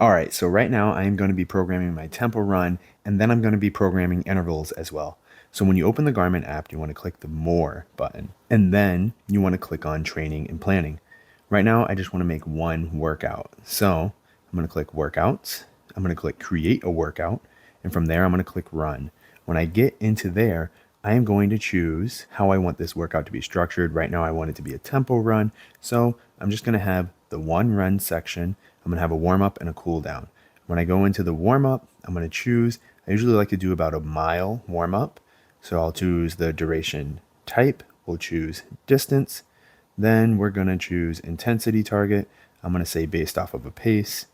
All right, so right now I am going to be programming my tempo run, and then I'm going to be programming intervals as well. So when you open the Garmin app, you want to click the More button, and then you want to click on Training and Planning. Right now, I just want to make one workout. So I'm going to click Workouts. I'm going to click Create a Workout, and from there, I'm going to click Run. When I get into there, I am going to choose how I want this workout to be structured. Right now, I want it to be a tempo run. So I'm just going to have the one run section. I'm going to have a warm up and a cool down. When I go into the warm up, I'm going to choose, I usually like to do about a mile warm up. So I'll choose the duration type. We'll choose distance. Then we're going to choose intensity target. I'm going to say based off of a pace.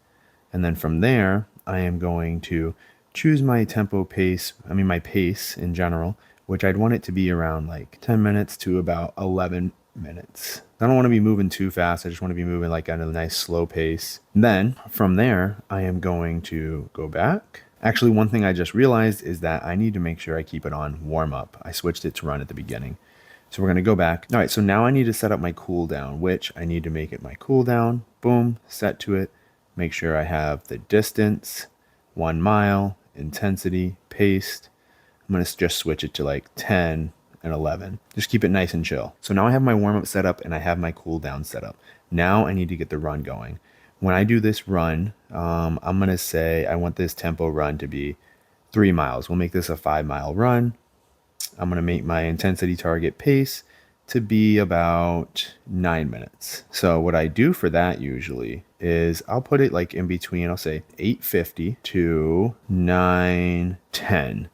And then from there, I am going to choose my tempo pace, my pace in general, which I'd want it to be around like 10 minutes to about 11 minutes. I don't want to be moving too fast. I just want to be moving like at a nice slow pace. And then from there, I am going to go back. Actually, one thing I just realized is that I need to make sure I keep it on warm up. I switched it to run at the beginning. So we're going to go back. All right, so now I need to set up my cooldown, which I need to make it my cooldown. Boom, set to it. Make sure I have the distance, 1 mile, intensity, paced. I'm going to just switch it to like 10 and 11. Just keep it nice and chill. So now I have my warm-up set up and I have my cool down set up. Now I need to get the run going. When I do this run, I'm going to say I want this tempo run to be 3 miles. We'll make this a 5-mile run. I'm going to make my intensity target pace to be about 9 minutes. So what I do for that usually is I'll put it like in between, I'll say 8:50 to 9:10.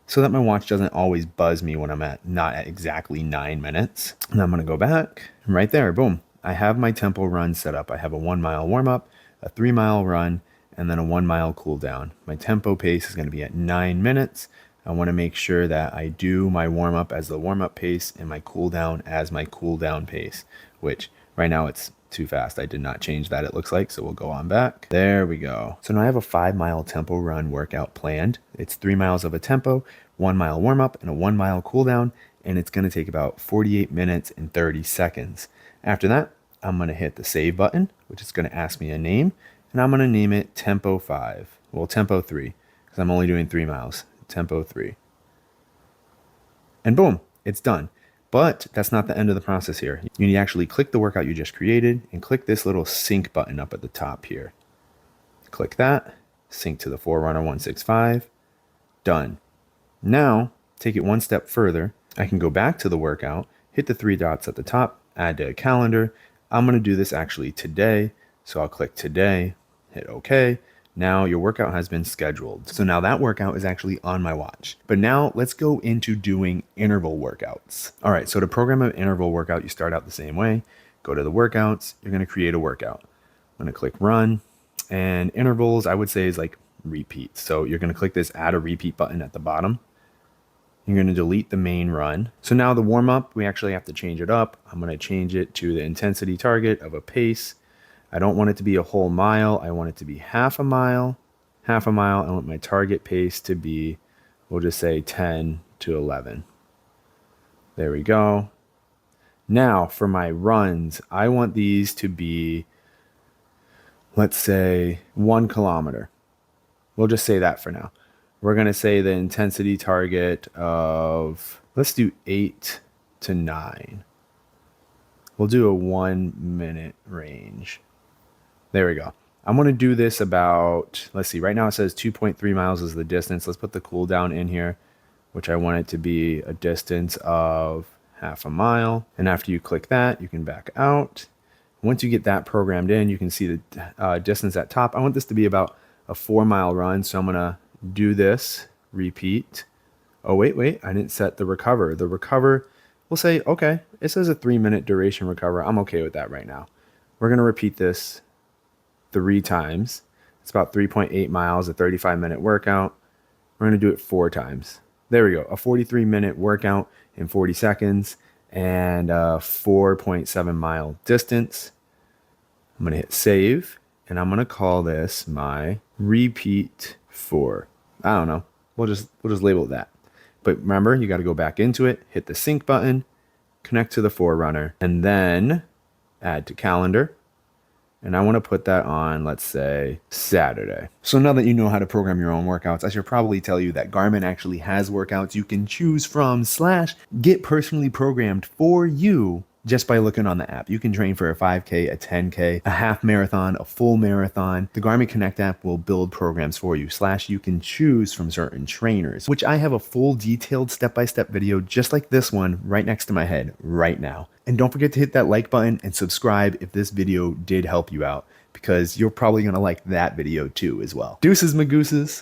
So that my watch doesn't always buzz me when I'm not at exactly 9 minutes. And I'm going to go back right there. Boom. I have my tempo run set up. I have a 1 mile warm up, a 3-mile run, and then a 1 mile cool down. My tempo pace is going to be at 9 minutes. I want to make sure that I do my warm up as the warm up pace and my cool down as my cool down pace, which right now it's too fast. I did not change that, it looks like, so we'll go on back. There we go. So now I have a 5-mile tempo run workout planned. It's 3 miles of a tempo, 1 mile warm up, and a 1 mile cool down, and it's going to take about 48 minutes and 30 seconds. After that, I'm going to hit the save button, which is going to ask me a name, and I'm going to name it Tempo 5. Well, Tempo 3, because I'm only doing 3 miles. Tempo 3. And boom, it's done. But that's not the end of the process here. You need to actually click the workout you just created and click this little sync button up at the top here. Click that, sync to the Forerunner 165, done. Now, take it one step further. I can go back to the workout, hit the 3 dots at the top, add to a calendar. I'm going to do this actually today. So I'll click today, hit OK. Now your workout has been scheduled. So now that workout is actually on my watch. But now let's go into doing interval workouts. All right, so to program an interval workout, you start out the same way. Go to the workouts, you're gonna create a workout. I'm gonna click run, and intervals I would say is like repeat. So you're gonna click this add a repeat button at the bottom. You're gonna delete the main run. So now the warm up, we actually have to change it up. I'm gonna change it to the intensity target of a pace. I don't want it to be a whole mile. I want it to be half a mile. Half a mile. I want my target pace to be, we'll just say 10 to 11. There we go. Now for my runs, I want these to be, let's say 1 kilometer. We'll just say that for now. We're going to say the intensity target of, let's do 8 to 9. We'll do a 1 minute range. There we go. I'm going to do this about, let's see, right now it says 2.3 miles is the distance. Let's put the cool down in here, which I want it to be a distance of half a mile. And after you click that, you can back out. Once you get that programmed in, you can see the distance at top. I want this to be about a 4-mile run. So I'm going to do this, repeat. Oh, wait, I didn't set the recover. The recover, we'll say, okay, it says a 3-minute duration recover. I'm okay with that right now. We're going to repeat this 3 times. It's about 3.8 miles, a 35-minute workout. We're going to do it 4 times. There we go. A 43-minute workout in 40 seconds and a 4.7 mile distance. I'm going to hit save and I'm going to call this my repeat 4. I don't know. We'll just label it that. But remember, you got to go back into it, hit the sync button, connect to the Forerunner, and then add to calendar. And I want to put that on, let's say, Saturday. So now that you know how to program your own workouts, I should probably tell you that Garmin actually has workouts you can choose from / get personally programmed for you just by looking on the app. You can train for a 5K, a 10K, a half marathon, a full marathon. The Garmin Connect app will build programs for you / you can choose from certain trainers, which I have a full detailed step-by-step video just like this one right next to my head right now. And don't forget to hit that like button and subscribe if this video did help you out, because you're probably going to like that video too as well. Deuces, magooses.